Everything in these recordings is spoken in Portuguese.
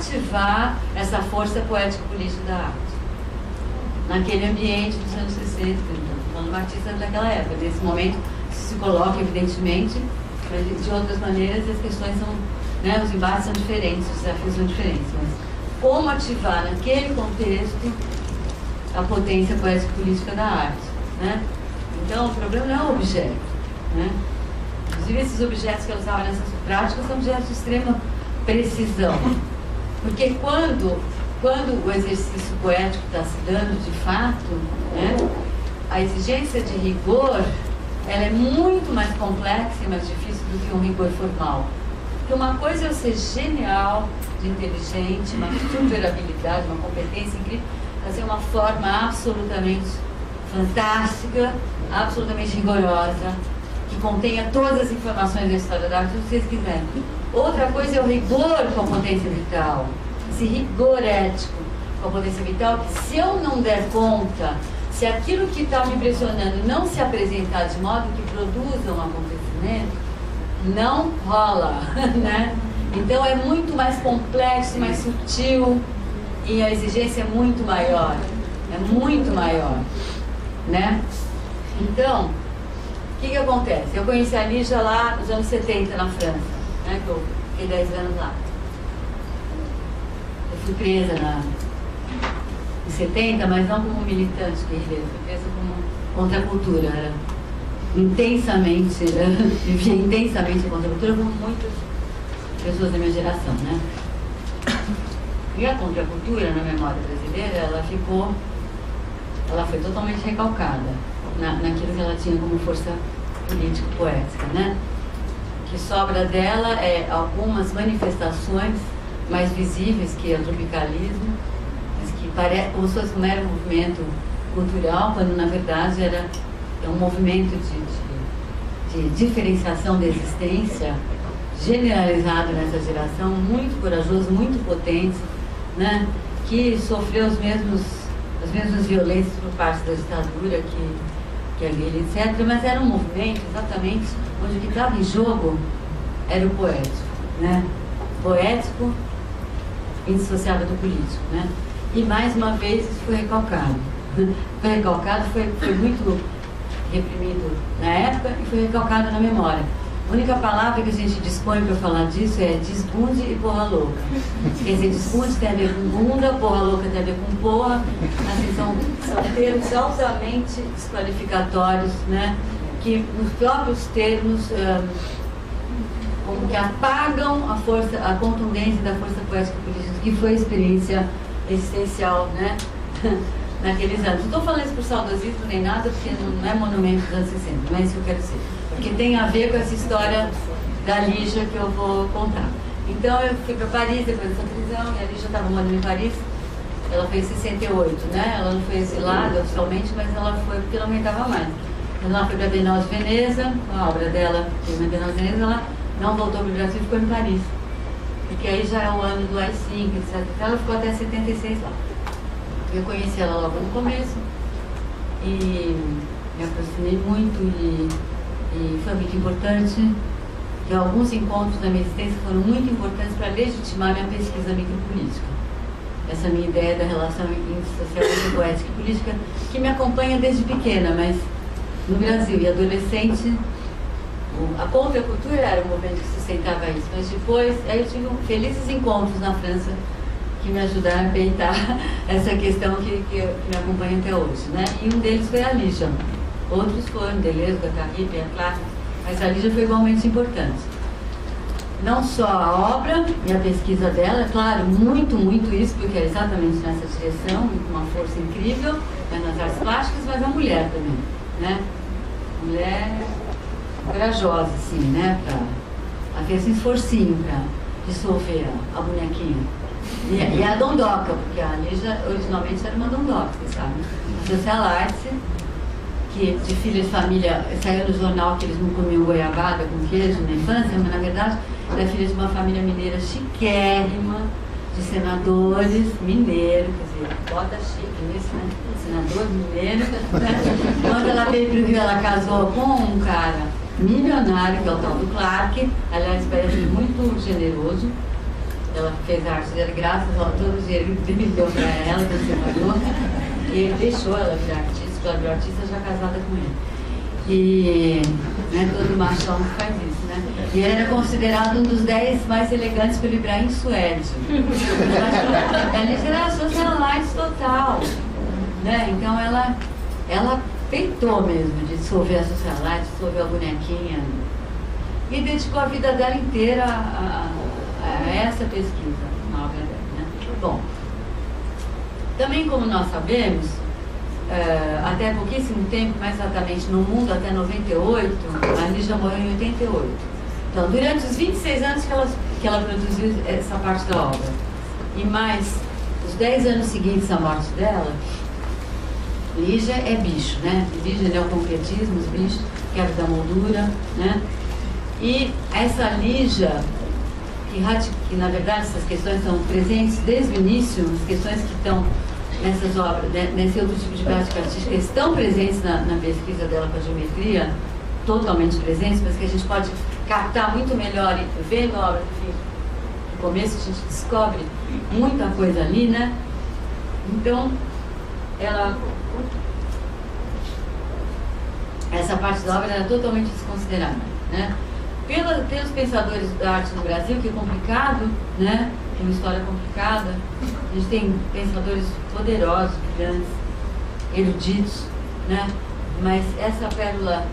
ativar essa força poético-política da arte naquele ambiente dos anos 60, falando artista daquela época. Nesse momento se coloca, evidentemente, mas de outras maneiras as questões são, né, os embates são diferentes, os desafios são diferentes, mas como ativar naquele contexto a potência poético-política da arte, né? Então o problema não é o objeto, né? Inclusive esses objetos que eu usava nessas práticas são objetos de extrema precisão, porque quando o exercício poético está se dando de fato, né, a exigência de rigor, ela é muito mais complexa e mais difícil do que um rigor formal. Porque uma coisa é eu ser genial, de inteligente, uma super habilidade, uma competência incrível, fazer uma forma absolutamente fantástica, absolutamente rigorosa, que contenha todas as informações da história da arte, se vocês quiserem. Outra coisa é o rigor com a potência vital, esse rigor ético com a potência vital, que se eu não der conta, se aquilo que está me impressionando não se apresentar de modo que produza um acontecimento, não rola, né? Então é muito mais complexo, mais sutil, e a exigência é muito maior, né? Então, o que acontece? Eu conheci a Lígia lá nos anos 70 na França, né? Que eu fiquei 10 anos lá. Eu fui presa em 70, mas não como militante guerrilheira, fui presa como contra a cultura. Era intensamente, vivia intensamente contra a cultura, como muitas pessoas da minha geração, né? E a contracultura na memória brasileira, ela foi totalmente recalcada naquilo que ela tinha como força político-poética, né? O que sobra dela é algumas manifestações mais visíveis, que é o tropicalismo, mas que parece como se fosse um mero movimento cultural, quando na verdade é um movimento de diferenciação da existência generalizado nessa geração, muito corajoso, muito potente, né? Que sofreu as mesmas violências por parte da ditadura que a guerrilha, etc. Mas era um movimento exatamente onde o que estava em jogo era o poético, né? Poético indissociável do político, né? E mais uma vez isso foi recalcado. Foi recalcado, foi muito reprimido na época e foi recalcado na memória. A única palavra que a gente dispõe para falar disso é desbunde e porra louca. Quer dizer, desbunde tem a ver com bunda, porra louca tem a ver com porra. Assim, são termos altamente desqualificatórios, né? Que nos próprios termos como que apagam a contundência da força poética política, que foi a experiência existencial, né? Naqueles anos. Não estou falando isso por saudosismo nem nada, porque não é monumento dos anos 60, não é isso que eu quero dizer. Porque tem a ver com essa história da Lígia que eu vou contar. Então eu fui para Paris depois dessa prisão, e a Lígia estava morando em Paris. Ela foi em 68, né? Ela não foi exilada oficialmente, mas ela foi porque não aguentava mais. Ela foi para a Bienal de Veneza, a obra dela, que na Bienal de Veneza, ela não voltou para o Brasil e ficou em Paris. Porque aí já é o ano do AI-5, etc. Ela ficou até 76 lá. Eu conheci ela logo no começo e me aproximei muito e foi muito importante. E alguns encontros da minha existência foram muito importantes para legitimar minha pesquisa micropolítica. Essa minha ideia da relação entre poética e política, que me acompanha desde pequena, mas no Brasil e adolescente, a contracultura era um movimento que sustentava isso. Mas depois, aí eu tive felizes encontros na França que me ajudaram a peitar essa questão que me acompanha até hoje, né? E um deles foi a Lígia. Outros foram, Deleuze, Guattari, Pierre Clark, mas a Lígia foi igualmente importante. Não só a obra e a pesquisa dela, é claro, muito isso, porque é exatamente nessa direção, com uma força incrível, né, nas artes plásticas, mas a mulher também, né? A mulher corajosa, assim, né? Ela fez um esforcinho para dissolver a bonequinha. E a dondoca, porque a Lígia originalmente era uma dondoca, sabe? A social arte, que de filha de família, saiu no jornal que eles não comiam goiabada com queijo na infância, mas na verdade ela é filha de uma família mineira chiquérrima, de senadores mineiros, quer dizer, bota chique nisso, né? Senador mineiro, né? Quando ela veio para o Rio, ela casou com um cara milionário, que é o tal do Clark, aliás, parece muito generoso. ela fez a arte dela, graças a todo o dinheiro que ele deu para ela, que se pagou, e ele deixou ela virar artista, ela virou artista já casada com ele. E todo machão faz isso, né? E ele era considerado um dos 10 mais elegantes pelo Ibrahim Suede. A Lígia era socialite total, né? Então ela peitou mesmo de dissolver a socialite, dissolver a bonequinha e dedicou a vida dela inteira a essa pesquisa na obra dela, né? Bom, também como nós sabemos, até pouquíssimo tempo, mais exatamente no mundo, até 98, a Lígia morreu em 88. Então, durante os 26 anos que ela produziu essa parte da obra, e mais os 10 anos seguintes à morte dela, Lígia é bicho, né? Lígia é o concretismo, os bichos, quebra da moldura, né? E essa Lígia, que na verdade essas questões estão presentes desde o início, as questões que estão nessas obras, nesse outro tipo de prática artística, estão presentes na pesquisa dela com a geometria, totalmente presentes, mas que a gente pode captar muito melhor vendo a obra no começo, a gente descobre muita coisa ali, né? Então, essa parte da obra era totalmente desconsiderada, né? Pelos pensadores da arte no Brasil, que é complicado, né? Tem uma história complicada. A gente tem pensadores poderosos, brilhantes, eruditos, né? Mas essa pérola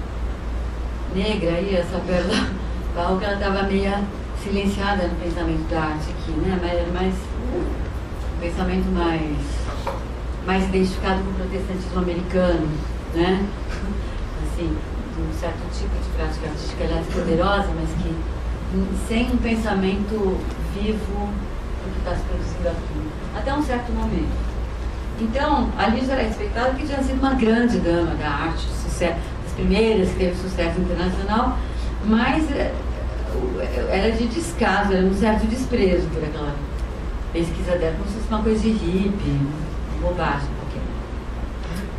negra aí, essa pérola barroca, ela estava meio silenciada no pensamento da arte aqui, né? Mas um pensamento mais identificado com o protestantismo americano, né? Assim, um certo tipo de prática artística, aliás, poderosa, mas que sem um pensamento vivo do que está se produzindo aqui, até um certo momento. Então, a Lígia era expectada que tinha sido uma grande dama da arte, sucesso, das primeiras que teve sucesso internacional, mas era de descaso, era um certo desprezo por aquela pesquisa dela, como se fosse uma coisa de hippie, bobagem qualquer.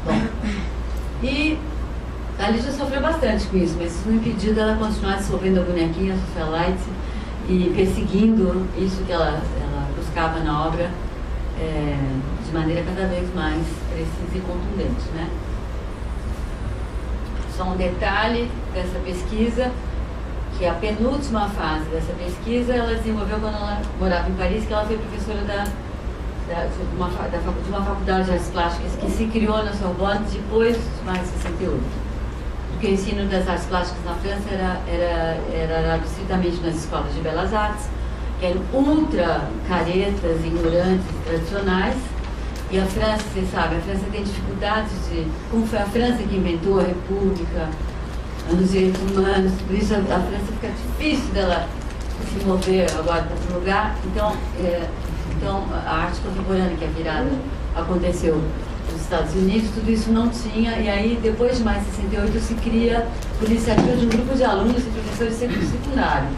Bom, e a Lígia sofreu bastante com isso, mas isso não impediu dela continuar dissolvendo a bonequinha, a socialite, e perseguindo isso que ela buscava na obra de maneira cada vez mais precisa e contundente, né? Só um detalhe dessa pesquisa, que a penúltima fase dessa pesquisa ela desenvolveu quando ela morava em Paris, que ela foi professora de uma faculdade de artes plásticas que se criou na Sorbonne depois de mais de 68. Porque o ensino das artes plásticas na França era estritamente nas escolas de belas artes, que eram ultra caretas, ignorantes, tradicionais. E a França, você sabe, a França tem dificuldades como foi a França que inventou a República, os direitos humanos, por isso a França fica difícil dela se mover agora para outro lugar. Então, a arte contemporânea, que a virada aconteceu nos Estados Unidos, tudo isso não tinha, e aí, depois de mais de 68, se cria por iniciativa de um grupo de alunos e professores de secundário.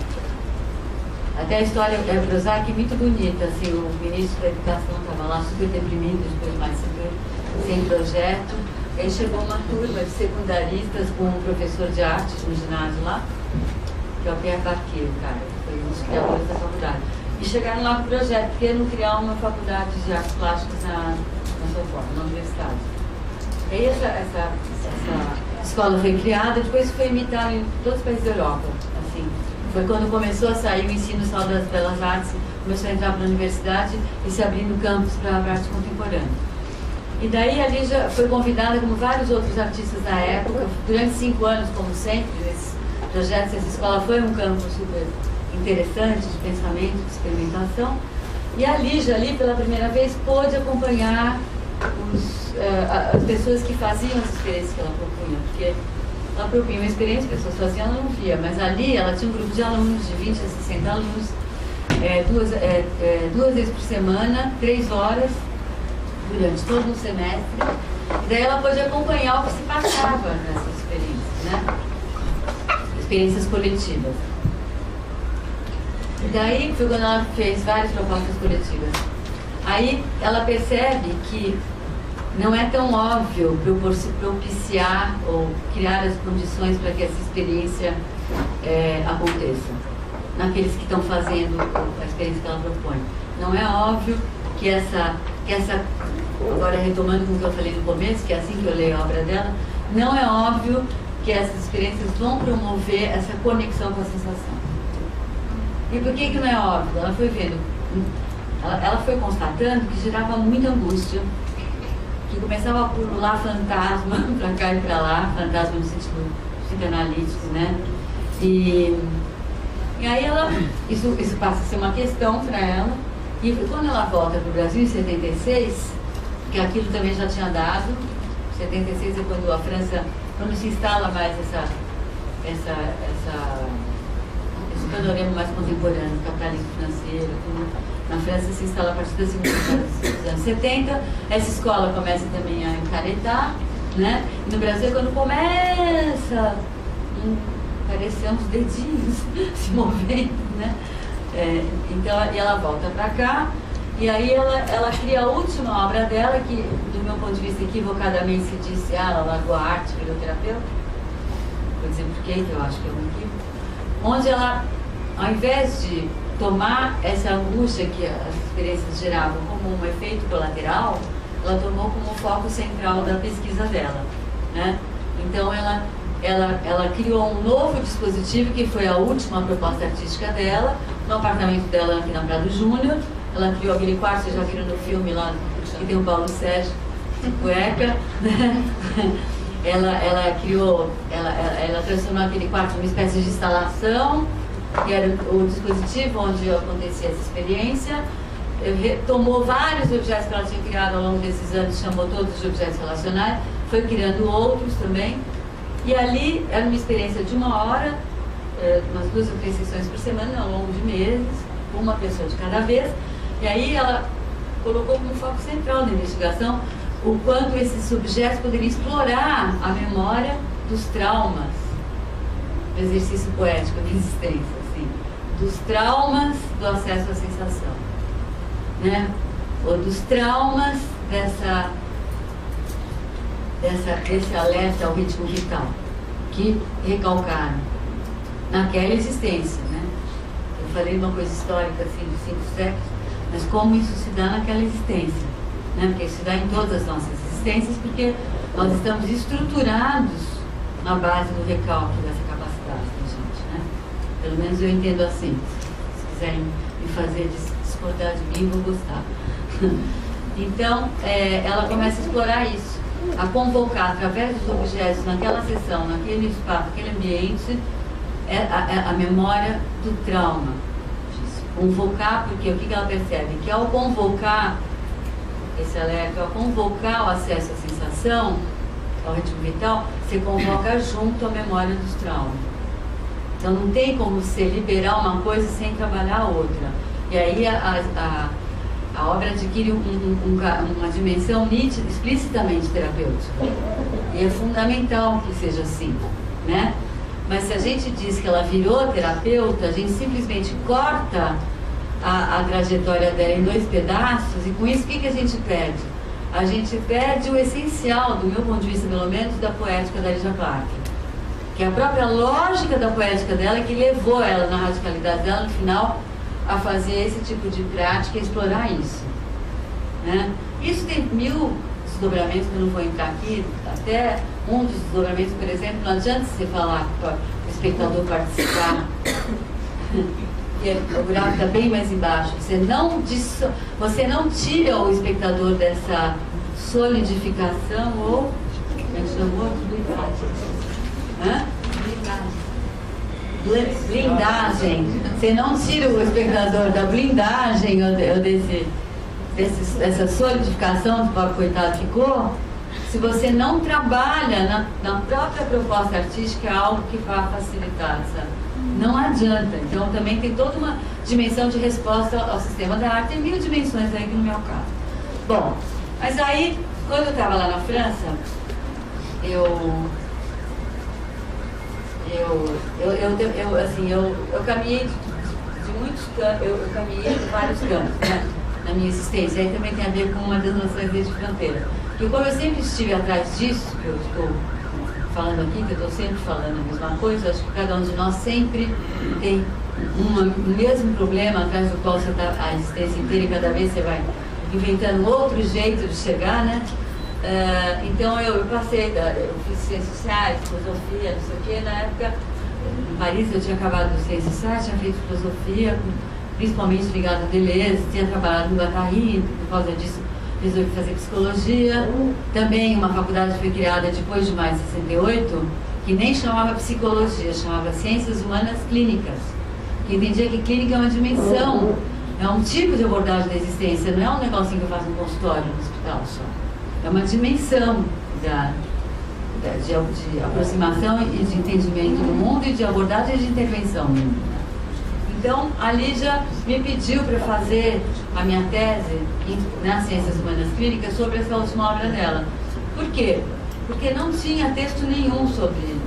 Até a história é prosaica e muito bonita, assim, o ministro da Educação estava lá super deprimido, depois de mais sem projeto, e aí chegou uma turma de secundaristas com um professor de arte no ginásio lá, que é o Pierre Barquet, cara, que foi um dos criadores da faculdade. E chegaram lá com o projeto, queriam criar uma faculdade de artes plásticas na Sorbonne, na universidade. E aí essa escola foi criada, depois foi imitada em todos os países da Europa. Assim, foi quando começou a sair o ensino só das belas artes, começou a entrar para a universidade e se abrindo campos para a arte contemporânea. E daí a Lígia foi convidada, como vários outros artistas da época, durante 5 anos, como sempre, nesses projetos. Essa escola foi um campo super interessante de pensamento, de experimentação. E a Lígia ali, pela primeira vez, pôde acompanhar as pessoas que faziam as experiências que ela propunha, porque ela propunha uma experiência, as pessoas faziam, ela não via, mas ali ela tinha um grupo de alunos, de 20 a 60 alunos, duas vezes por semana, 3 horas, durante todo o semestre, e daí ela pôde acompanhar o que se passava nessas experiências, né? Experiências coletivas. E daí foi quando ela fez várias propostas coletivas. Aí ela percebe que não é tão óbvio propiciar ou criar as condições para que essa experiência aconteça. naqueles que estão fazendo a experiência que ela propõe. Não é óbvio que essa agora retomando com o que eu falei no começo, que é assim que eu leio a obra dela, não é óbvio que essas experiências vão promover essa conexão com a sensação. E por que não é óbvio? Ela foi vendo, ela foi constatando que gerava muita angústia, que começava a pular fantasma para cá e para lá, fantasma no sentido psicanalítico, né? E aí isso passa a ser uma questão para ela, e quando ela volta para o Brasil em 76, que aquilo também já tinha dado, 76 é quando a França, quando se instala mais esse panorama mais contemporâneo, capitalismo financeiro, na França se instala a partir da segunda metade dos anos 70, essa escola começa também a encaretar, né? E no Brasil, quando começa parecer uns dedinhos se movendo, né? Então, ela volta para cá, e aí ela cria a última obra dela, que, do meu ponto de vista, equivocadamente se disse, ela largou a arte, virou terapeuta. Vou dizer por quê, que eu acho que é um equívoco. Onde ela, ao invés de tomar essa angústia que as experiências geravam como um efeito colateral, ela tomou como foco central da pesquisa dela, né? Então, ela criou um novo dispositivo, que foi a última proposta artística dela, no apartamento dela aqui na Prado Júnior. Ela criou aquele quarto, vocês já viram no filme lá, que tem o Paulo Sérgio de cueca, né? Ela transformou aquele quarto numa espécie de instalação, que era o dispositivo onde acontecia essa experiência. Tomou vários objetos que ela tinha criado ao longo desses anos, chamou todos de objetos relacionais, foi criando outros também. E ali era uma experiência de 1 hora, umas 2 ou 3 sessões por semana, ao longo de meses, uma pessoa de cada vez. E aí ela colocou como foco central da investigação o quanto esses objetos poderiam explorar a memória dos traumas do exercício poético de existência, assim, dos traumas do acesso à sensação, né? Ou dos traumas desse alerta ao ritmo vital, que recalcaram naquela existência, né? Eu falei uma coisa histórica assim de 5 séculos, mas como isso se dá naquela existência, né? Porque isso se dá em todas as nossas existências, porque nós estamos estruturados na base do recalque dessa capacidade da gente, né? Pelo menos eu entendo assim. Se quiserem me fazer discordar de mim, vou gostar. Então, ela começa a explorar isso, a convocar através dos objetos naquela sessão, naquele espaço, naquele ambiente, a memória do trauma. Convocar, porque o que ela percebe? Que ao convocar esse alerta, ao convocar o acesso à sensação, ao ritmo vital, você convoca junto a memória dos traumas. Então não tem como você liberar uma coisa sem trabalhar a outra. E aí a obra adquire uma dimensão nítida, explicitamente terapêutica. E é fundamental que seja assim, né? Mas se a gente diz que ela virou terapeuta, a gente simplesmente corta a trajetória dela em 2 pedaços, e com isso o que a gente perde? A gente perde o essencial, do meu ponto de vista pelo menos, da poética da Lígia Clark, que é a própria lógica da poética dela que levou ela, na radicalidade dela, no final, a fazer esse tipo de prática e explorar isso, né? Isso tem 1000 desdobramentos que eu não vou entrar aqui, até um dos desdobramentos, por exemplo, não adianta você falar para o espectador participar, que o buraco está bem mais embaixo, você não tira o espectador dessa solidificação ou, como é que chamou? Blindagem. Você não tira o espectador da blindagem ou dessa solidificação do pobre coitado ficou, se você não trabalha na própria proposta artística algo que vá facilitar, sabe? Não adianta. Então também tem toda uma dimensão de resposta ao sistema da arte, tem 1000 dimensões aí que no meu caso. Bom, mas aí, quando eu estava lá na França, eu caminhei de muitos campos, eu caminhei de vários campos, né, na minha existência. Aí também tem a ver com uma das noções de fronteira. E como eu sempre estive atrás disso, que eu estou falando aqui, que eu estou sempre falando a mesma coisa, acho que cada um de nós sempre tem um mesmo problema atrás do qual você está a existência inteira e cada vez você vai inventando outro jeito de chegar, né? Então eu passei, eu fiz ciências sociais, filosofia, não sei o quê. Na época, em Paris, eu tinha acabado de ciências sociais, tinha feito filosofia, principalmente ligado a Deleuze, tinha trabalhado no Guattari, por causa disso resolvi fazer psicologia. Também uma faculdade foi criada depois de maio de 68, que nem chamava psicologia, chamava Ciências Humanas Clínicas, que entendia que clínica é uma dimensão, é um tipo de abordagem da existência, não é um negocinho que eu faço no consultório, no hospital só. É uma dimensão de aproximação e de entendimento do mundo e de abordagem e de intervenção no mundo. Então, a Lígia me pediu para fazer a minha tese nas Ciências Humanas Clínicas sobre essa última obra dela. Por quê? Porque não tinha texto nenhum sobre ele.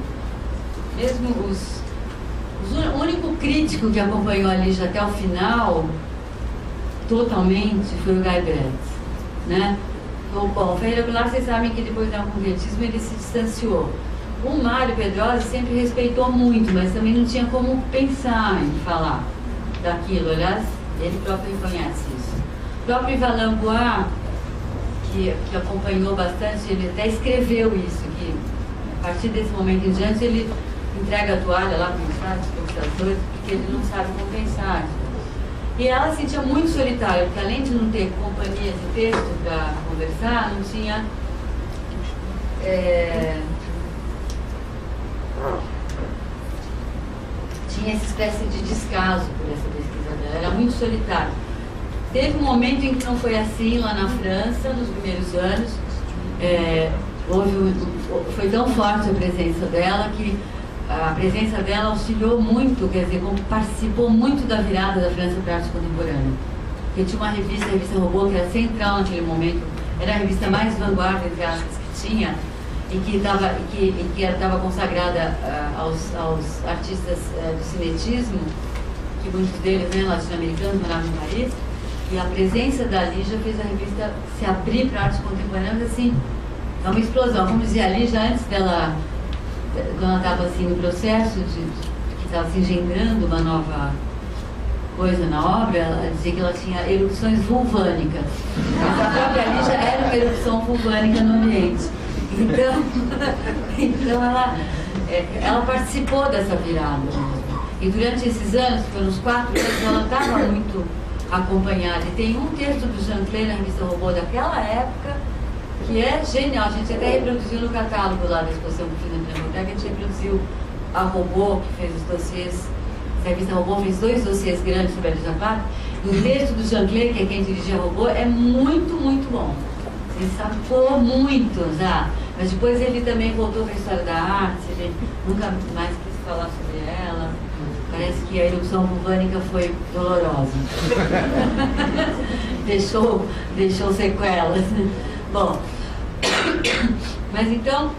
Mesmo o único crítico que acompanhou a Lígia até o final, totalmente, foi o Guy Bert, né? Bom, o Ferreira Goulart, vocês sabem que depois do concretismo ele se distanciou. O Mário Pedrosa sempre respeitou muito, mas também não tinha como pensar em falar daquilo. Aliás, ele próprio reconhece isso. O próprio Ivan Lambois, que acompanhou bastante, ele até escreveu isso, que a partir desse momento em diante ele entrega a toalha lá para os professores, porque ele não sabe como pensar. E ela se sentia muito solitária, porque além de não ter companhia de texto para conversar, não tinha... tinha essa espécie de descaso por essa pesquisa dela, era muito solitária. Teve um momento em que não foi assim lá na França, nos primeiros anos, foi tão forte a presença dela que a presença dela auxiliou muito, quer dizer, participou muito da virada da França para a arte contemporânea. Porque tinha uma revista, a revista Robot, que era central naquele momento, era a revista mais vanguarda, entre aspas, que tinha, e que estava consagrada aos artistas do cinetismo, que muitos deles, né, latino-americanos, moravam em Paris, e a presença da Lígia fez a revista se abrir para a arte contemporânea, assim, é uma explosão. Como dizia a Lígia, antes dela, quando ela estava assim, no processo que estava se engendrando uma nova coisa na obra, ela dizia que ela tinha erupções vulvânicas. Mas a própria Lígia era uma erupção vulvânica no ambiente. Então ela participou dessa virada. E durante esses anos, que foram uns 4 anos, ela estava muito acompanhada. E tem um texto do Jean Clay na revista Robot daquela época que é genial. A gente até reproduziu no catálogo lá da exposição que fiz na Pinacoteca, a gente reproduziu a Robot, que fez os dossiês. A revista Robot fez 2 dossiês grandes sobre a Lígia Plath. E o texto do Jean Clay, que é quem dirigia a Robot, é muito, muito bom. Ele sacou muito já. Mas depois ele também voltou para a história da arte, ele nunca mais quis falar sobre ela. Parece que a erupção vulvânica foi dolorosa. deixou sequelas. Bom, mas então,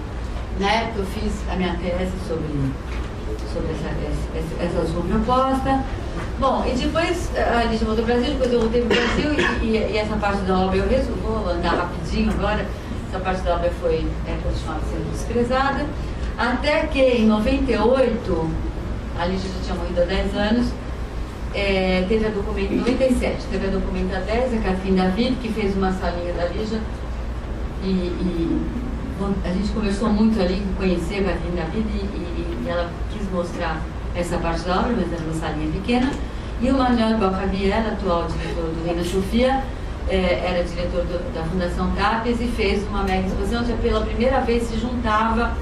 na época eu fiz a minha tese sobre essa última proposta. Bom, e depois a Lígia voltou para o Brasil, depois eu voltei para o Brasil e essa parte da obra eu vou andar rapidinho agora. Essa parte da obra continuava sendo desprezada, até que em 98, a Lígia já tinha morrido há 10 anos, teve a documento, em 97, teve a documenta 10, a Catherine David, que fez uma salinha da Lígia, e a gente conversou muito ali, conhecer a Catherine David, e ela quis mostrar essa parte da obra, mas era uma salinha pequena, e o Manuel Balcavier, atual diretor do Reina Sofia, era diretor da Fundação Tapies e fez uma mega exposição, já pela primeira vez se juntava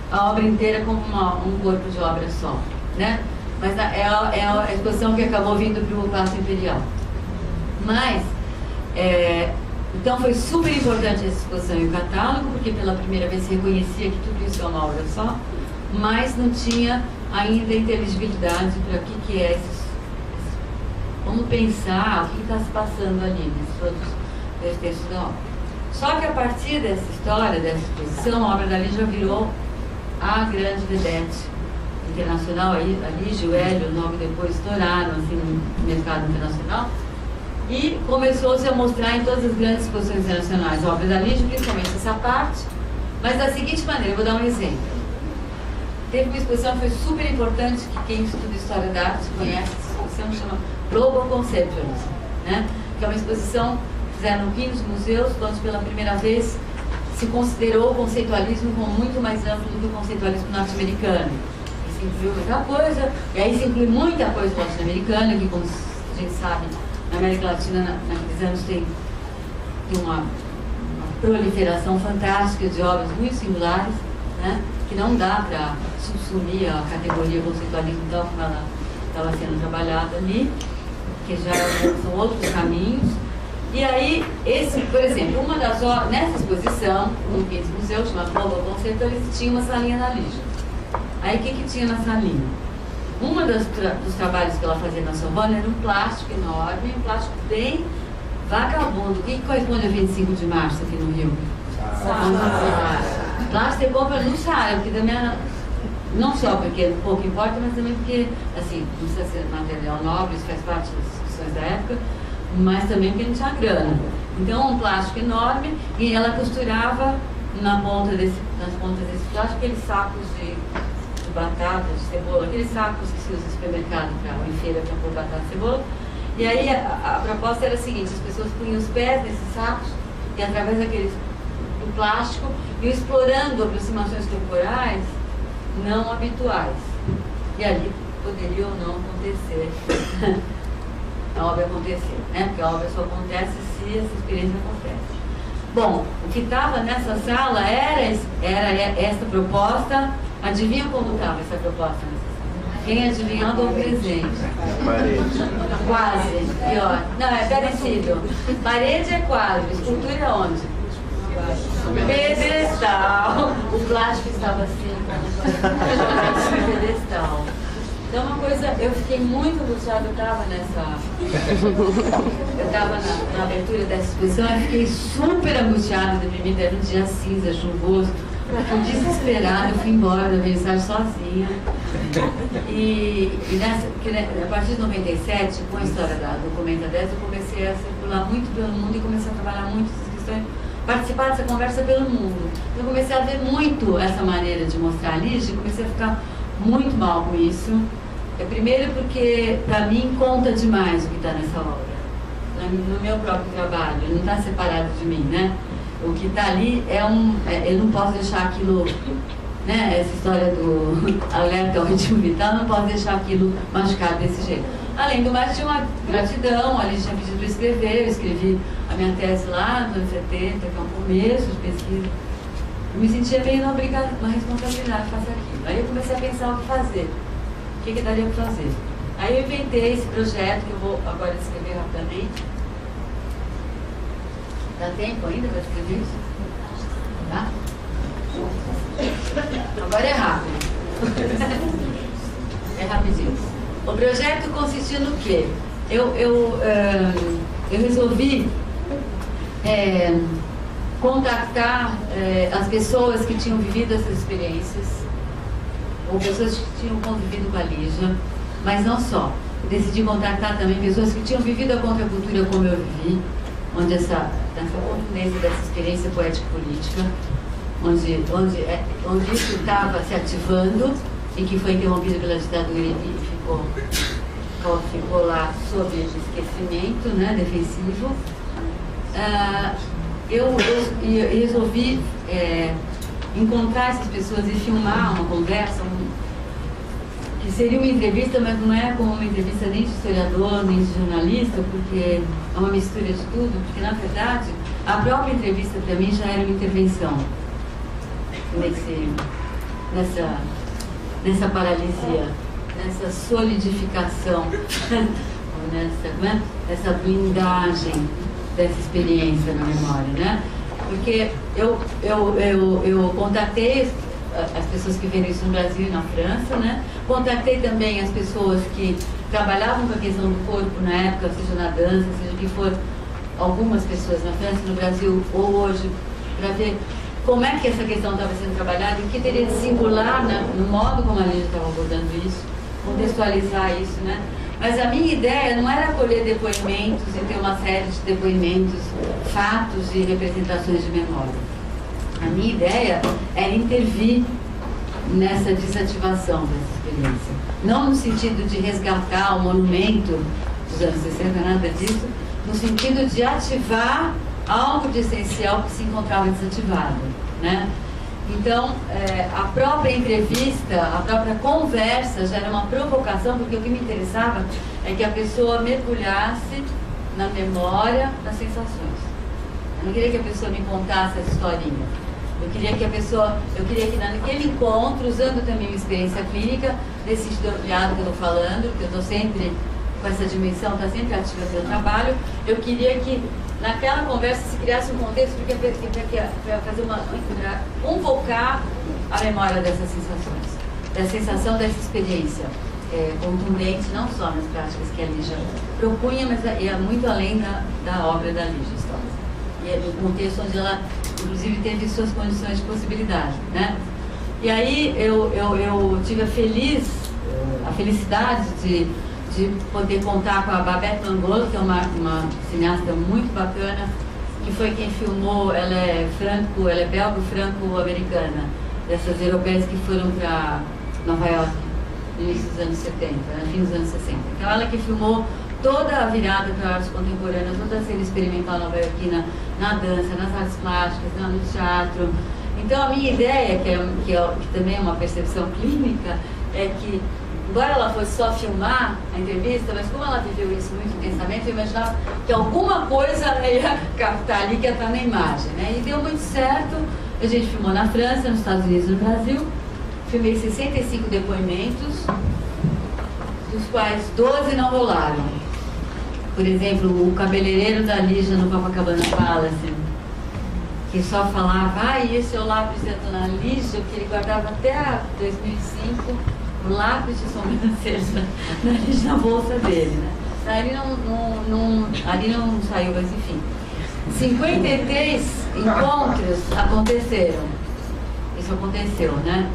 a obra inteira como um corpo de obra só, né? Mas é a exposição que acabou vindo para o Palácio Imperial. Mas, então foi super importante essa exposição e o catálogo, porque pela primeira vez se reconhecia que tudo isso é uma obra só, mas não tinha ainda inteligibilidade para o que é esse. Como pensar o que está se passando ali nesses outros 2 textos da obra. Só que a partir dessa história, dessa exposição, a obra da Lígia virou a grande vedete internacional. A Lígia e o Hélio, logo depois, estouraram assim, no mercado internacional e começou-se a mostrar em todas as grandes exposições internacionais a obra da Lígia, principalmente essa parte, mas da seguinte maneira, eu vou dar um exemplo. teve uma exposição que foi super importante, que quem estuda História da Arte conhece, essa exposição chama Global Conceptualism, né? Que é uma exposição que fizeram no 15 museus, onde pela primeira vez se considerou o conceitualismo como muito mais amplo do que o conceitualismo norte-americano. E se incluiu muita coisa, e aí se inclui muita coisa norte-americana, que como a gente sabe, na América Latina, naqueles anos tem uma proliferação fantástica de obras muito singulares, né? Que não dá para subsumir a categoria conceitualismo tal como ela estava sendo trabalhada ali, que já são outros caminhos. E aí, por exemplo, nessa exposição, no 15 Museu, chamado Global Conceptualism, tinha uma salinha na Lígia. Aí, o que tinha na salinha? Dos trabalhos que ela fazia na Sorbonne era um plástico enorme, um plástico bem vagabundo. O que corresponde a 25 de março aqui no Rio? Plástico você compra no Saara, porque também não só porque pouco importa, mas também porque, assim, não precisa ser material nobre, isso faz parte das discussões da época, mas também porque não tinha grana. Então, um plástico enorme, e ela costurava nas pontas desse plástico aqueles sacos de batata, de cebola, aqueles sacos que se usa no supermercado em feira para pôr batata e cebola. E aí a proposta era a seguinte: as pessoas punham os pés nesses sacos e através do plástico e explorando aproximações corporais não habituais. E ali poderia ou não acontecer a obra acontecer, né? Porque a obra só acontece se essa experiência acontece. Bom, o que estava nessa sala era essa proposta. Adivinha como estava essa proposta nessa sala? Quem adivinhou deu presente. Parede. Quase, pior. Não, é parecido. Parede é quadro, escultura é onde? Pedestal. O plástico estava assim, como pedestal. Então, uma coisa, eu fiquei muito angustiada, eu estava na abertura dessa exposição, eu fiquei super angustiada, deprimida, era um dia cinza, chuvoso, eu desesperada, eu fui embora da mensagem sozinha. A partir de 97, com a história da Documenta 10, eu comecei a circular muito pelo mundo e comecei a trabalhar muito essas questões, participar dessa conversa pelo mundo. Eu comecei a ver muito essa maneira de mostrar a Lígia, comecei a ficar muito mal com isso. Primeiro porque, para mim, conta demais o que está nessa obra. No meu próprio trabalho, ele não está separado de mim, né? O que está ali eu não posso deixar aquilo, né? Essa história do alerta ao ritmo vital, não posso deixar aquilo machucado desse jeito. Além do mais, tinha uma gratidão, a Lígia tinha pedido para escrever, eu escrevi a minha tese lá nos anos 70, que é um começo de pesquisa. Eu me sentia meio na responsabilidade de fazer aquilo. Aí eu comecei a pensar o que fazer. O que daria para fazer? Aí eu inventei esse projeto, que eu vou agora descrever rapidamente. Dá tempo ainda para escrever isso? Tá? Agora é rápido. É rapidinho. O projeto consistia no quê? Eu resolvi contactar as pessoas que tinham vivido essas experiências, ou pessoas que tinham convivido com a Lígia, mas não só. Decidi contactar também pessoas que tinham vivido a contracultura como eu vivi, onde essa contundência dessa experiência poético-política, onde isso estava se ativando e que foi interrompido pela ditadura e ficou lá sob esquecimento, né, defensivo. Eu resolvi encontrar essas pessoas e filmar uma conversa, que seria uma entrevista, mas não é como uma entrevista nem de historiador, nem de jornalista, porque é uma mistura de tudo, porque na verdade a própria entrevista para mim já era uma intervenção nessa paralisia, nessa solidificação, nessa blindagem dessa experiência na memória, né? Porque eu contatei as pessoas que viram isso no Brasil e na França, né? Contatei também as pessoas que trabalhavam com a questão do corpo na época, seja na dança, seja que for, algumas pessoas na França e no Brasil, ou hoje, para ver como é que essa questão estava sendo trabalhada e o que teria de singular no modo como a Lígia estava abordando isso, contextualizar isso, né? Mas a minha ideia não era colher depoimentos e ter uma série de depoimentos, fatos e representações de memória. A minha ideia era intervir nessa desativação dessa experiência. Não no sentido de resgatar o monumento dos anos 60, nada disso, no sentido de ativar algo de essencial que se encontrava desativado, né? Então, a própria entrevista, a própria conversa já era uma provocação, porque o que me interessava é que a pessoa mergulhasse na memória das sensações. Eu não queria que a pessoa me contasse essa historinha. Eu queria que naquele encontro, usando também uma experiência clínica, desse olhado que eu estou falando, que eu estou sempre com essa dimensão, está sempre ativa no meu trabalho, eu queria que naquela conversa se criasse um contexto para fazer para convocar a memória dessas sensações, da sensação dessa experiência contundente, não só nas práticas que a Lígia propunha, mas é muito além da obra da Lígia Stolz. E é no contexto onde ela, inclusive, teve suas condições de possibilidade, né? E aí eu tive a felicidade de poder contar com a Babette Mangolo, que é uma cineasta muito bacana, que foi quem filmou. Ela é belgo-franco-americana, dessas europeias que foram para Nova York no início dos anos 70, no fim dos anos 60. Então ela que filmou toda a virada para a arte contemporânea, toda a cena experimental nova-iorquina, na dança, nas artes plásticas, no teatro. Então a minha ideia, que também é uma percepção clínica, é que, embora ela fosse só filmar a entrevista, mas como ela viveu isso muito intensamente, eu imaginava que alguma coisa ela ia captar ali, que ia estar na imagem, né? E deu muito certo. A gente filmou na França, nos Estados Unidos e no Brasil. Filmei 65 depoimentos, dos quais 12 não rolaram. Por exemplo, o cabeleireiro da Lígia no Copacabana Palace, que só falava, esse é o lápis da dona Lígia, que ele guardava até 2005, um lápis de sobrancelha na bolsa dele, né? Ali não saiu, mas enfim. 53 encontros aconteceram. Isso aconteceu, né?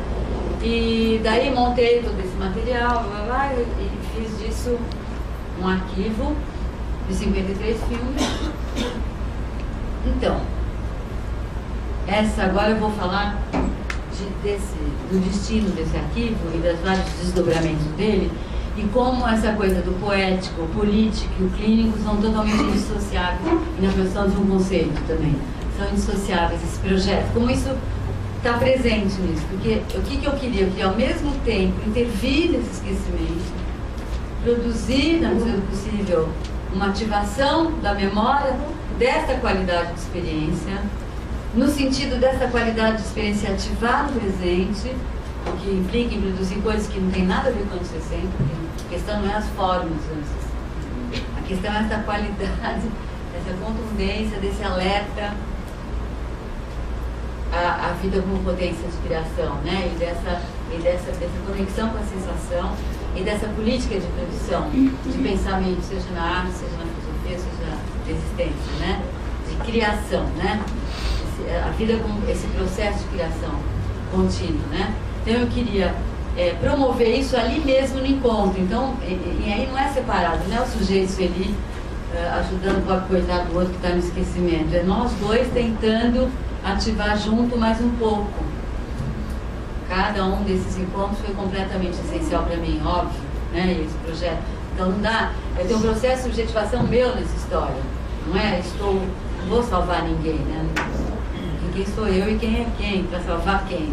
E daí montei todo esse material e fiz disso um arquivo de 53 filmes. Então, agora eu vou falar do destino desse arquivo e dos vários desdobramentos dele, e como essa coisa do poético, o político e o clínico são totalmente indissociáveis, e na produção de um conceito também, são indissociáveis esse projeto, como isso está presente nisso, porque o que eu queria? Eu queria ao mesmo tempo intervir nesse esquecimento, produzir, na medida do possível, uma ativação da memória dessa qualidade de experiência, no sentido dessa qualidade de experiência ativar no presente, o que implica em produzir coisas que não tem nada a ver com os anos 60, porque a questão não é as formas dos anos 60. A questão é essa qualidade, essa contundência, desse alerta à vida como potência de criação, né? E dessa conexão com a sensação e dessa política de produção, de pensamento, seja na arte, seja na filosofia, seja na existência, né? De criação, né? A vida como esse processo de criação contínuo, né? Então eu queria promover isso ali mesmo no encontro. Então, e aí não é separado, não é o sujeito feliz ajudando o pobre coitado do outro que está no esquecimento. É nós dois tentando ativar junto mais um pouco. Cada um desses encontros foi completamente essencial para mim, óbvio, né? Esse projeto. Então não dá. Eu tenho um processo de subjetivação meu nessa história. Não é? Não vou salvar ninguém, né? Quem sou eu e quem é quem para salvar quem?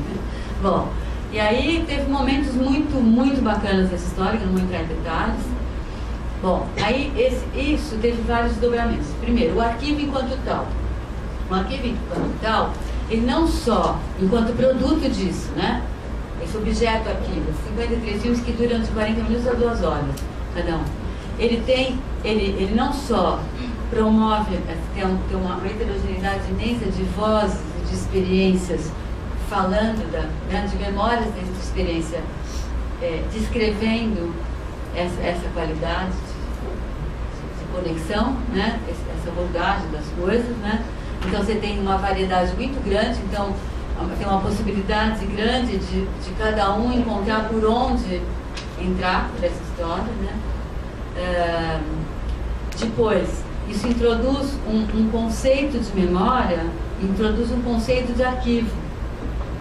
Bom, e aí teve momentos muito, muito bacanas nessa história, que eu não vou entrar em detalhes. Bom, aí isso teve vários desdobramentos. Primeiro, o arquivo enquanto tal. O arquivo enquanto tal, ele não só enquanto produto disso, né? Esse objeto arquivo, 53 filmes que duram de 40 minutos a 2 horas, cada um. Ele não só promove, tem uma heterogeneidade imensa de vozes e de experiências falando de memórias dessa experiência, descrevendo essa qualidade de conexão, né? Essa abordagem das coisas, né? Então você tem uma variedade muito grande, então tem uma possibilidade grande de cada um encontrar por onde entrar por essa história, né? Depois, isso introduz um conceito de memória, introduz um conceito de arquivo.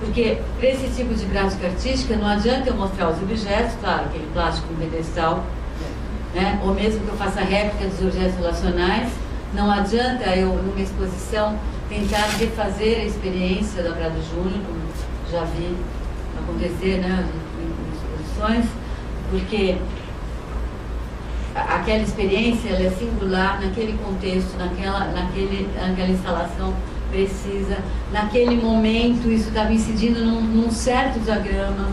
Porque para esse tipo de prática artística não adianta eu mostrar os objetos, claro, aquele plástico no pedestal, né? Ou mesmo que eu faça réplica dos objetos relacionais, não adianta eu, numa exposição, tentar refazer a experiência da Prado Júnior, como já vi acontecer, né, em exposições, porque aquela experiência ela é singular naquele contexto, naquela instalação precisa, naquele momento isso estava incidindo num certo diagrama,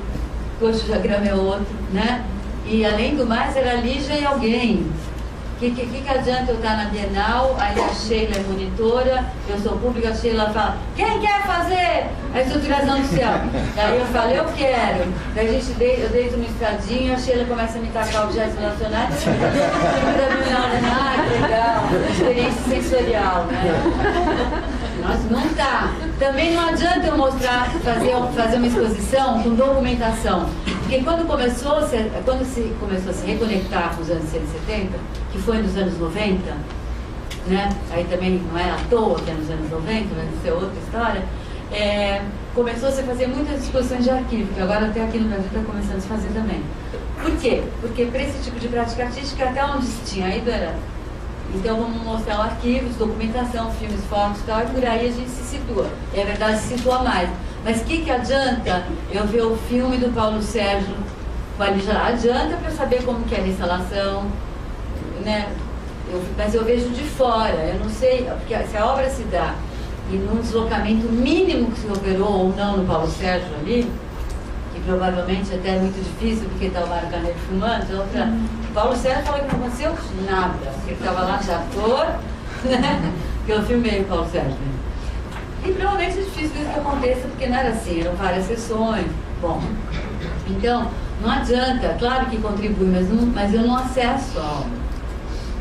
hoje o diagrama é outro, né? E além do mais era Lígia e alguém. Que adianta eu estar na Bienal, aí a Sheila é monitora, eu sou pública, a Sheila fala, quem quer fazer a estruturação do céu? Aí eu falo, eu quero. Daí eu deito no estradinho, a Sheila começa a me tacar objetos relacionados, que legal, experiência sensorial, né? Nossa, não tá. Também não adianta eu mostrar, fazer uma exposição com documentação. Porque quando se começou a se reconectar com os anos 170, que foi nos anos 90, né? Aí também não é à toa que é nos anos 90, vai ser outra história, começou-se a fazer muitas exposições de arquivo, que agora até aqui no Brasil está começando a se fazer também. Por quê? Porque para esse tipo de prática artística, até onde se tinha ido era... Então vamos mostrar arquivos, documentação, filmes, fotos e tal, e por aí a gente se situa. E a verdade se situa mais. Mas o que adianta eu ver o filme do Paulo Sérgio com a Lígia? Adianta para eu saber como que é a instalação, né? Mas eu vejo de fora, eu não sei, porque se a obra se dá e num deslocamento mínimo que se operou ou não no Paulo Sérgio ali, que provavelmente até é muito difícil porque está o Mário Carneiro filmando, o Paulo Sérgio falou que não aconteceu nada, porque ele estava lá de ator, né? Que eu filmei o Paulo Sérgio. E provavelmente é difícil isso que aconteça, porque não era assim, eram várias sessões. Bom, então, não adianta, claro que contribui, mas eu não acesso a obra,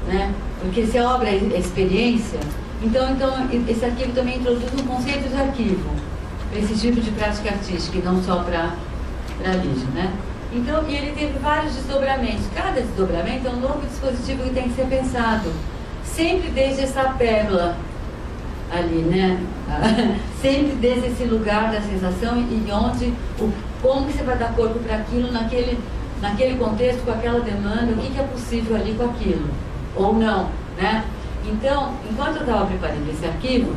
né? Porque se a obra é experiência, então esse arquivo também introduz um conceito de arquivo, para esse tipo de prática artística, e não só para Lígia, né? Então, e ele teve vários desdobramentos. Cada desdobramento é um novo dispositivo que tem que ser pensado, sempre desde essa pérola ali, né? Sempre desde esse lugar da sensação e como que você vai dar corpo para aquilo naquele contexto, com aquela demanda, o que é possível ali com aquilo, ou não, né? Então, enquanto eu estava preparando esse arquivo,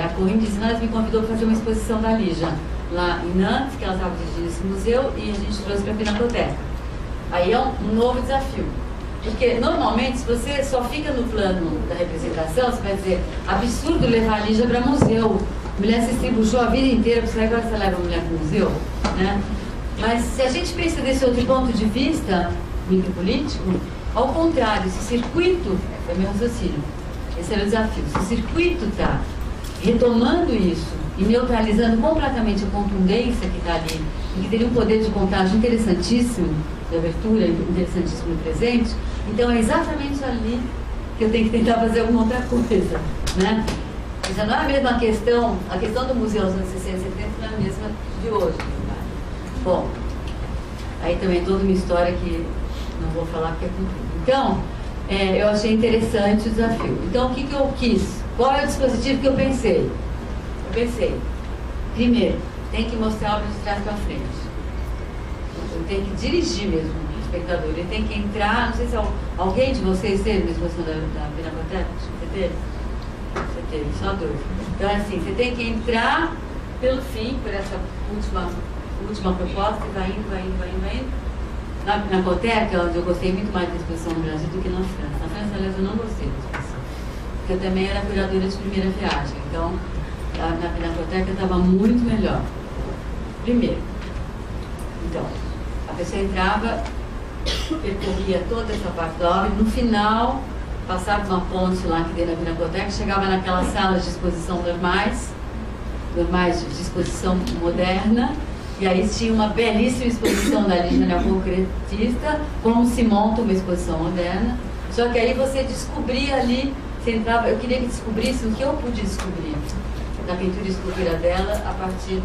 a Corrente de Sinais me convidou para fazer uma exposição da Lígia, lá em Nantes, que ela estava dirigindo esse museu, e a gente trouxe para a Pinacoteca. Aí é um novo desafio. Porque, normalmente, se você só fica no plano da representação, você vai dizer, absurdo levar a Lígia para museu. A mulher se estribuchou a vida inteira, porque agora você leva a mulher para o museu, né? Mas se a gente pensa desse outro ponto de vista, micropolítico, ao contrário, se o circuito, é meu raciocínio, esse era o desafio, se o circuito está retomando isso e neutralizando completamente a contundência que está ali, e que teria um poder de contágio interessantíssimo, de abertura interessantíssimo no presente, então é exatamente ali que eu tenho que tentar fazer alguma outra coisa, né? Já não é a mesma questão, a questão do museu dos anos 60 e 70 não é a mesma de hoje. Né? Bom, aí também toda uma história que não vou falar porque é comprido. Então, eu achei interessante o desafio. Então, o que eu quis? Qual é o dispositivo que eu pensei? Eu pensei, primeiro, tem que mostrar a obra de trás para frente. Ele tem que dirigir mesmo o espectador. Ele tem que entrar, não sei se alguém de vocês teve na exposição da Pinacoteca? Você teve? Você teve, só dois. Então, assim, você tem que entrar pelo fim, por essa última proposta, e vai indo. Na Pinacoteca, onde eu gostei muito mais da exposição no Brasil do que na França. Na França, aliás, eu não gostei da exposição. Porque eu também era curadora de primeira viagem. Então, na Pinacoteca estava muito melhor. Primeiro, então, a pessoa entrava, percorria toda essa parte da obra, e no final, passava uma ponte lá que dentro da Pinacoteca, chegava naquelas salas de exposição normais de exposição moderna, e aí tinha uma belíssima exposição da Lígia neoconcretista, como se monta uma exposição moderna, só que aí você descobria ali, você entrava, eu queria que descobrisse o que eu pude descobrir da pintura e escultura dela a partir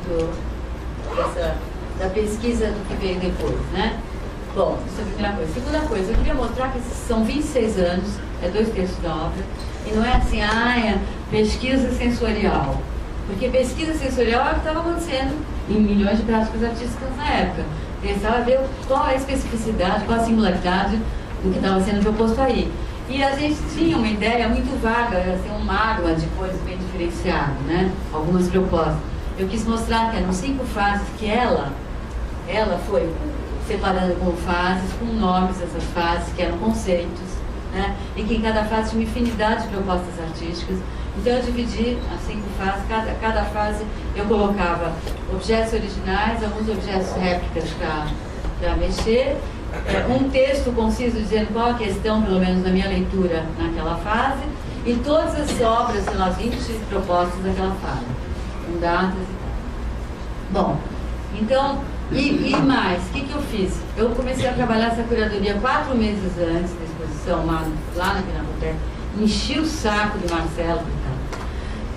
da pesquisa do que veio depois, né? Bom, isso é a primeira coisa. Segunda coisa, eu queria mostrar que são 26 anos, é 2/3 da obra, e não é assim, é pesquisa sensorial. Porque pesquisa sensorial é o que estava acontecendo em milhões de práticas artísticas na época. Pensava ver qual é a especificidade, qual a singularidade do que estava sendo proposto aí. E a gente tinha uma ideia muito vaga, assim, um magma de coisas bem diferenciado, né? Algumas propostas. Eu quis mostrar que eram 5 fases que ela foi separando como fases, com nomes dessas fases, que eram conceitos, né? E que em cada fase tinha uma infinidade de propostas artísticas. Então eu dividi as 5 fases, cada fase eu colocava objetos originais, alguns objetos réplicas para mexer, um texto conciso dizendo qual a questão, pelo menos na minha leitura, naquela fase, e todas as obras, sei lá, 20 propostas daquela fase, com datas e tal. Bom, então, e mais, o que eu fiz? Eu comecei a trabalhar essa curadoria 4 meses antes da exposição, lá na Pinacoteca, enchi o saco do Marcelo,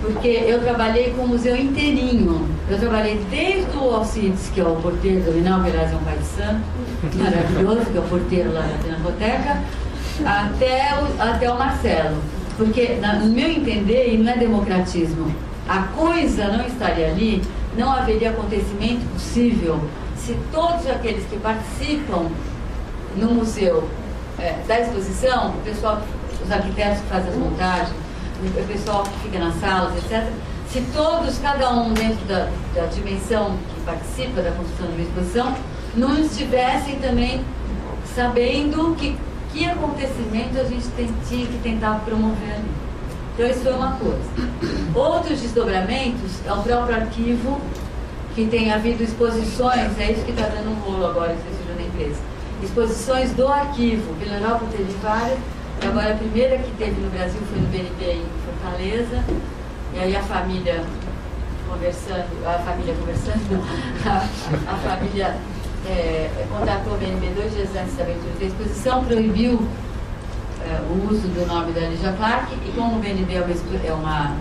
porque eu trabalhei com o museu inteirinho. Eu trabalhei desde o Alcides, que é o porteiro do Rinaldo, que aliás é um pai de santo, maravilhoso, que é o porteiro lá da Pinacoteca, até o Marcelo. Porque, no meu entender, e não é democratismo, a coisa não estaria ali, não haveria acontecimento possível se todos aqueles que participam no museu da exposição, o pessoal, os arquitetos que fazem as montagens, o pessoal que fica nas salas, etc., se todos, cada um dentro da dimensão que participa da construção de uma exposição, não estivessem também sabendo que acontecimento a gente tinha que tentar promover ali. Então isso foi uma coisa. Outros desdobramentos é o próprio arquivo, que tem havido exposições, é isso que está dando um rolo agora, esqueci da empresa. Exposições do arquivo, que na Europa teve várias. Agora, a primeira que teve no Brasil foi no BNB em Fortaleza, e aí a família contatou o BNB 2 dias antes da abertura da exposição, proibiu o uso do nome da Lígia Clark, e como o BNB é uma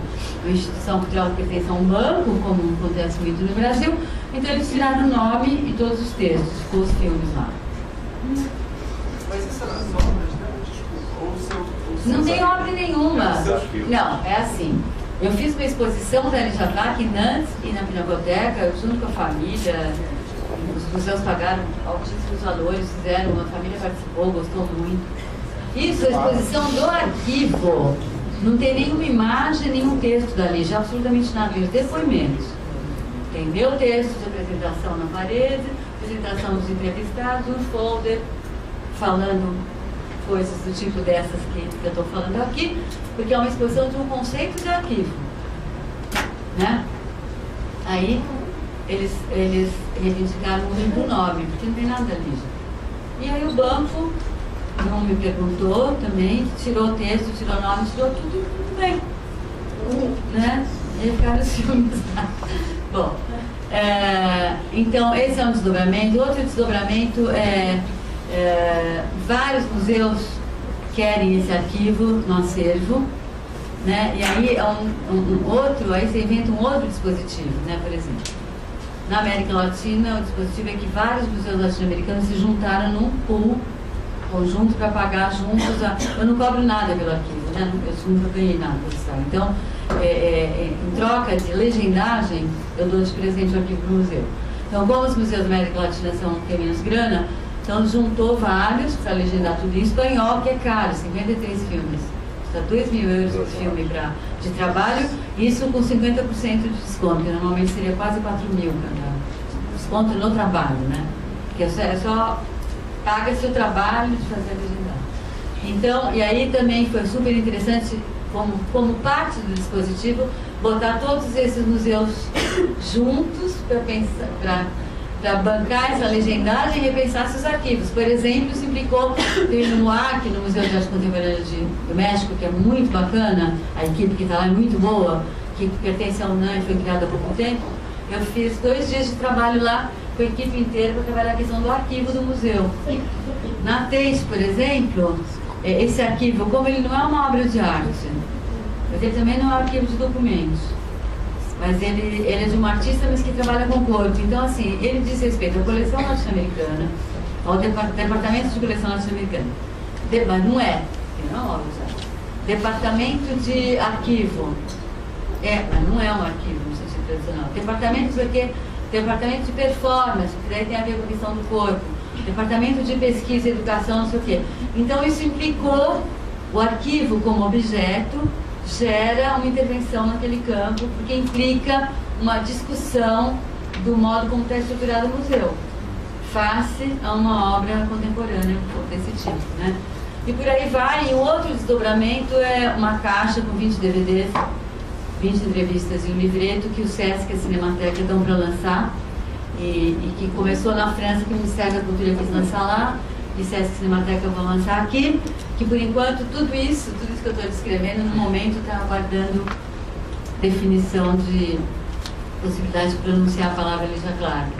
instituição cultural que pertence a um banco, como acontece muito no Brasil, então eles tiraram o nome e todos os textos, com os filmes lá. Mas isso era as obras, né? Não tem obra nenhuma. Não, é assim. Eu fiz uma exposição da Lígia Clark em Nantes e na Pinacoteca, junto com a família. Os museus pagaram altíssimos valores, fizeram, a família participou, gostou muito. Isso, a exposição do arquivo. Não tem nenhuma imagem, nenhum texto da Lígia, absolutamente nada. Os depoimentos. Tem meu texto de apresentação na parede, apresentação dos entrevistados, um folder falando coisas do tipo dessas que eu estou falando aqui, porque é uma exposição de um conceito de arquivo, né? Aí eles reivindicaram o único nome, porque não tem nada ali. E aí o banco não me perguntou também, tirou o texto, tirou o nome, tirou tudo bem, né? E aí ficaram os filmes lá. Bom, então esse é um desdobramento. Outro desdobramento vários museus querem esse arquivo no acervo, né? E aí aí você inventa um outro dispositivo, né? Por exemplo, na América Latina, o dispositivo é que vários museus latino-americanos se juntaram num pool conjunto para pagar juntos. Eu não cobro nada pelo arquivo, né? Eu nunca ganhei nada por isso. Então, em troca de legendagem, eu dou de presente o arquivo para o museu. Então, como os museus da América Latina têm menos grana, então juntou vários para legendar tudo em espanhol, que é caro, 53 filmes. Custa 2.000 euros o filme de trabalho, isso com 50% de desconto, que normalmente seria quase 4.000 para desconto no trabalho, né? Porque é só paga-se o trabalho de fazer a legendagem. Então, e aí também foi super interessante, como parte do dispositivo, botar todos esses museus juntos para bancar essa legendagem e repensar seus arquivos. Por exemplo, se implicou, teve no MUAC, no Museu de Arte Contemporânea do México, que é muito bacana, a equipe que está lá é muito boa, que pertence ao UNAM e foi criada há pouco tempo. Eu fiz 2 dias de trabalho lá com a equipe inteira para trabalhar a questão do arquivo do museu. Na Tate, por exemplo, esse arquivo, como ele não é uma obra de arte, mas ele também não é um arquivo de documentos, mas ele é de um artista, mas que trabalha com corpo. Então, assim, ele diz respeito à coleção latino-americana, ao departamento de coleção latino-americana. Mas não é uma obra de arte. Departamento de arquivo, Mas não é um arquivo no sentido tradicional. Departamento porque departamento de performance, que daí tem a ver com a questão do corpo. Departamento de pesquisa e educação, não sei o quê. Então isso implicou, o arquivo como objeto gera uma intervenção naquele campo, porque implica uma discussão do modo como está estruturado o museu, face a uma obra contemporânea desse tipo, né? E por aí vai. E um outro desdobramento é uma caixa com 20 DVDs, 20 entrevistas e um livreto que o Sesc e a Cinemateca estão para lançar, e que começou na França, que o Ministério da Cultura quis lançar lá, e Sesc e Cinemateca vão lançar aqui, que por enquanto tudo isso que eu estou descrevendo no momento está aguardando definição de possibilidade de pronunciar a palavra Lígia Clark.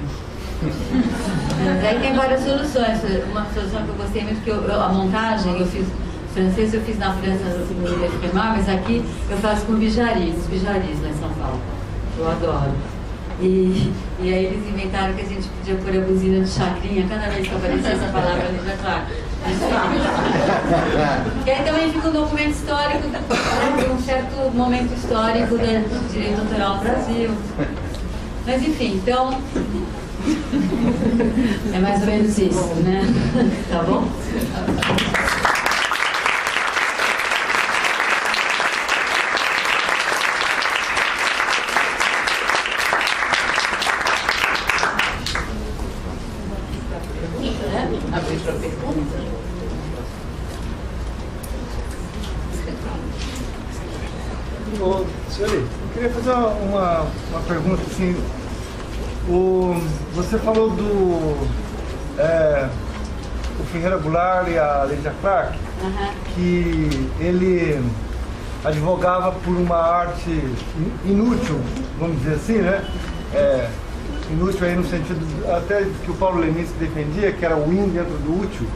Mas aí tem várias soluções. Uma solução que eu gostei muito, que a montagem eu fiz francês, eu fiz na França no mas aqui eu faço com Bijaris lá em São Paulo. Eu adoro. E aí eles inventaram que a gente podia pôr a buzina de chacrinha cada vez que aparecia essa palavra ali, já claro. E aí também fica um documento histórico de um certo momento histórico do direito autoral no Brasil. Mas enfim, então é mais ou menos isso, né? Tá bom? Senhor, eu queria fazer uma pergunta assim. Você falou do o Ferreira Goulart e a Lígia Clark, que ele advogava por uma arte inútil, vamos dizer assim, né? Inútil aí no sentido até que o Paulo Leminski defendia, que era o in dentro do útil.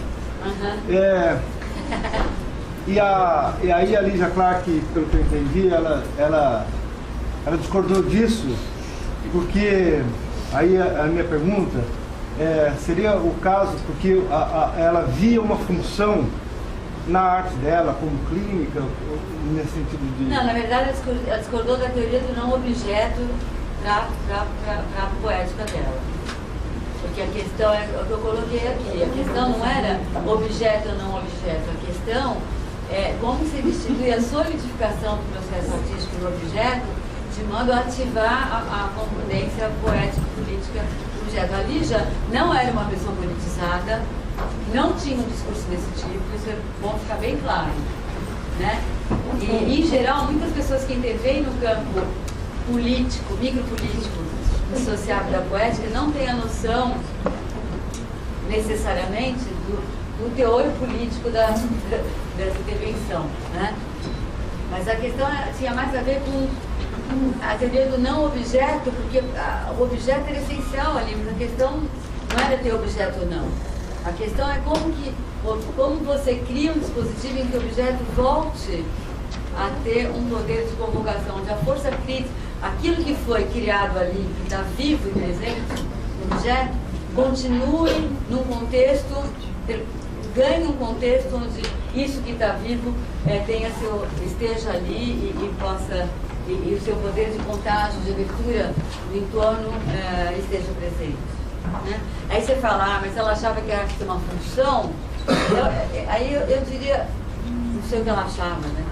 E aí a Lígia Clark, pelo que eu entendi, ela discordou disso, porque aí a minha pergunta seria o caso, porque ela via uma função na arte dela, como clínica, nesse sentido de... Não, na verdade ela discordou da teoria do não objeto para a poética dela. Porque a questão é o que eu coloquei aqui, a questão não era objeto ou não objeto, a questão é como se distribui a solidificação do processo artístico no objeto de modo a ativar a concordância poético-política do objeto. A Lígia não era uma pessoa politizada, não tinha um discurso desse tipo, isso é bom ficar bem claro, né? E, em geral, muitas pessoas que intervêm no campo político, micropolítico, associado da poética, não têm a noção, necessariamente, do teor político dessa intervenção, né? Mas a questão tinha mais a ver com a teoria do não objeto, porque o objeto era essencial ali, mas a questão não era ter objeto ou não. A questão é como você cria um dispositivo em que o objeto volte a ter um poder de convocação, onde a força crítica, aquilo que foi criado ali, que está vivo e presente no objeto, continue num contexto, ganhe um contexto onde isso que está vivo esteja ali e possa, e o seu poder de contágio, de abertura do entorno esteja presente. Né? Aí você fala, mas ela achava que a arte tem uma função, aí eu diria, não sei o que ela achava, né?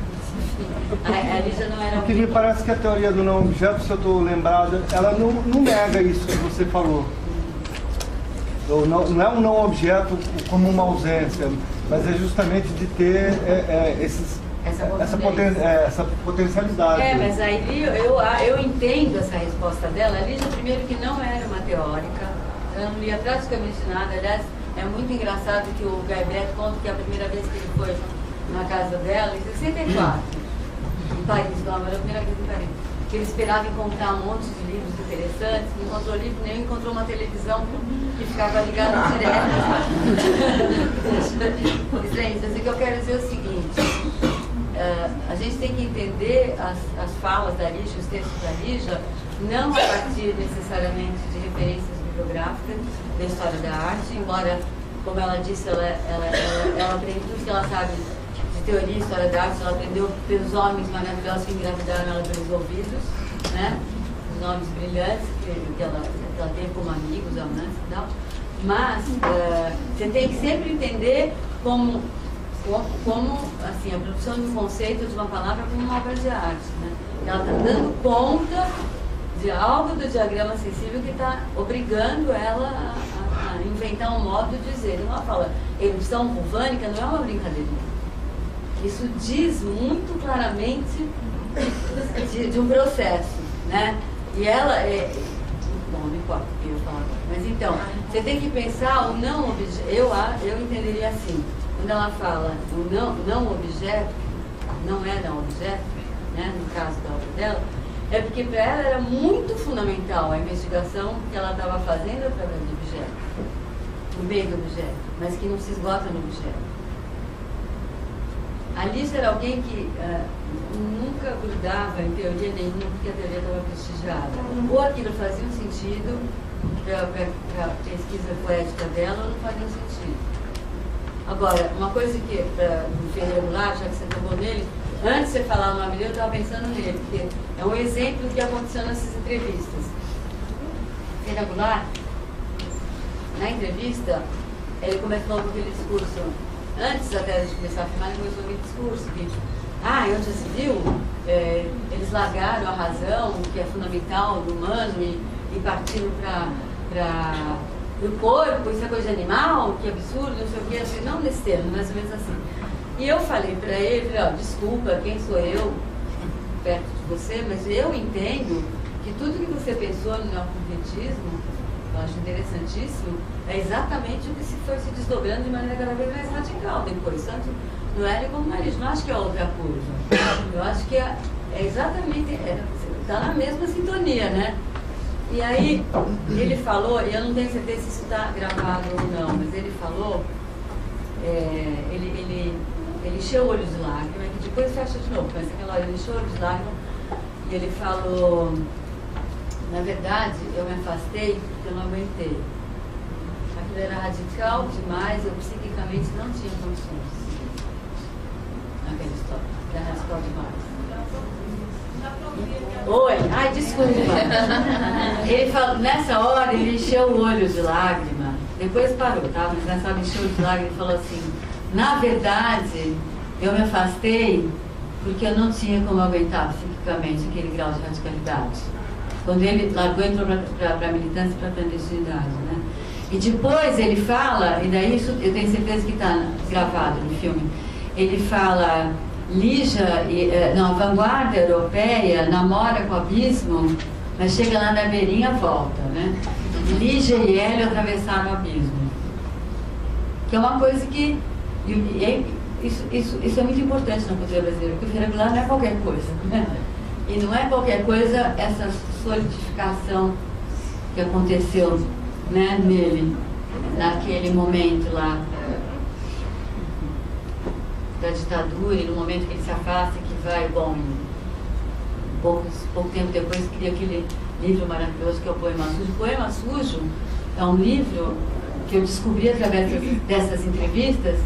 A Lígia não era... Porque me parece que a teoria do não objeto, se eu estou lembrada, ela não nega isso que você falou. Não é um não objeto como uma ausência, mas é justamente de ter essa potencialidade. Mas aí eu entendo essa resposta dela. A Lígia, primeiro, que não era uma teórica, ela não lia praticamente nada. Aliás, é muito engraçado que o Gaibret conta que a primeira vez que ele foi na casa dela, em 64, em Paris, não, era a primeira vez em Paris, que ele esperava encontrar um monte de livros interessantes, não encontrou livro nenhum, encontrou uma televisão que ficava ligada direto. Gente, assim, que eu quero dizer é o seguinte, a gente tem que entender as falas da Lígia, os textos da Lígia, não a partir necessariamente de referências bibliográficas da história da arte, embora, como ela disse, ela aprende tudo que ela sabe de teoria e história da arte, ela aprendeu pelos homens maravilhosos que engravidaram ela pelos ouvidos, né? Os homens brilhantes que ela teve como amigos, amantes e tal. Mas você tem que sempre entender como assim, a produção de um conceito, de uma palavra, como uma obra de arte, né? Ela está dando conta de algo do diagrama sensível que está obrigando ela a inventar um modo de dizer. Ela fala, erupção vulcânica não é uma brincadeira. Isso diz muito claramente de um processo, né? E ela bom, não importa o que eu falo. Mas então, você tem que pensar o não objeto. Eu entenderia assim, quando ela fala o não objeto, não é não objeto, né? No caso da obra dela, é porque para ela era muito fundamental a investigação que ela estava fazendo através do objeto, no meio do objeto, mas que não se esgota no objeto. A Lígia era alguém que nunca grudava em teoria nenhuma, porque a teoria estava prestigiada. Ou aquilo fazia um sentido para a pesquisa poética dela, ou não fazia sentido. Agora, uma coisa que, no Ferreira Goulart, já que você tocou nele, antes de você falar o nome dele, eu estava pensando nele, porque é um exemplo do que aconteceu nessas entrevistas. Ferreira Goulart, na entrevista, ele começou com aquele discurso. Antes até de começar a filmar, ele começou aquele discurso que, onde já se viu, eles largaram a razão, que é fundamental do humano, e partiram para o corpo, isso é coisa de animal, que absurdo, não sei o quê, assim, não nesse termo, mais ou menos assim. E eu falei para ele, desculpa, quem sou eu perto de você, mas eu entendo que tudo que você pensou no neoconcretismo, eu acho interessantíssimo, é exatamente o que se foi se desdobrando de maneira cada vez mais radical depois, tanto no Hélio como no Marisa. Não acho que é outra curva. Eu acho que é exatamente, está na mesma sintonia, né? E aí, ele falou, e eu não tenho certeza se isso está gravado ou não, mas ele falou, ele encheu o olho de lágrima, que depois fecha de novo, mas aquela hora ele encheu o olho de lágrima, e ele falou, na verdade, eu me afastei porque eu não aguentei. Aquilo era radical demais, eu psiquicamente não tinha condições. Aquela história, era radical demais. Oi, desculpa. Ele falou, nessa hora ele encheu o olho de lágrima, depois parou, tá? Mas nessa hora ele encheu o olho de lágrima e falou assim, na verdade, eu me afastei porque eu não tinha como aguentar psiquicamente aquele grau de radicalidade. Quando ele largou, entrou para a militância e para a clandestinidade, né? E depois ele fala, e daí isso eu tenho certeza que está gravado no filme, ele fala, Lígia, a vanguarda europeia namora com o abismo, mas chega lá na beirinha, volta, né? Lígia e Hélio atravessaram o abismo. Que é uma coisa que... Isso é muito importante na cultura brasileira, porque o Ferreira Goulart não é qualquer coisa, né? E não é qualquer coisa essa solidificação que aconteceu, né, nele, naquele momento lá da ditadura, e no momento que ele se afasta, que vai, pouco tempo depois cria aquele livro maravilhoso que é o Poema Sujo. O Poema Sujo é um livro que eu descobri através dessas entrevistas,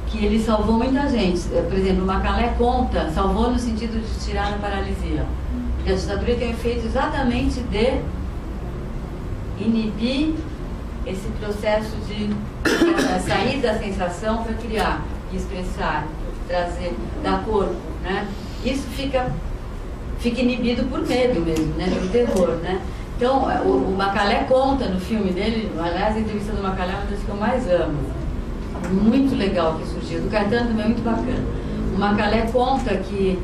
que ele salvou muita gente. Por exemplo, o Macalé conta, salvou no sentido de tirar a paralisia. Porque a ditadura tem o efeito exatamente de inibir esse processo de sair da sensação para criar, expressar, trazer, dar corpo, né? Isso fica inibido por medo mesmo, né? Por terror, né? Então, o Macalé conta no filme dele, aliás, a entrevista do Macalé é uma das que eu mais amo. Muito legal que surgiu. Do Caetano também é muito bacana. O Macalé conta que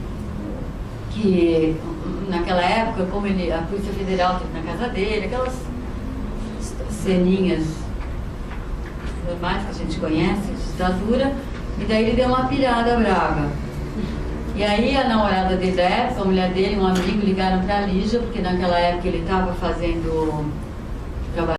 naquela época, como a Polícia Federal esteve na casa dele, aquelas ceninhas normais que a gente conhece, de ditadura, e daí ele deu uma pilhada brava. E aí a namorada dele da época, a mulher dele, um amigo, ligaram para a Lígia, porque naquela época ele estava fazendo trabalho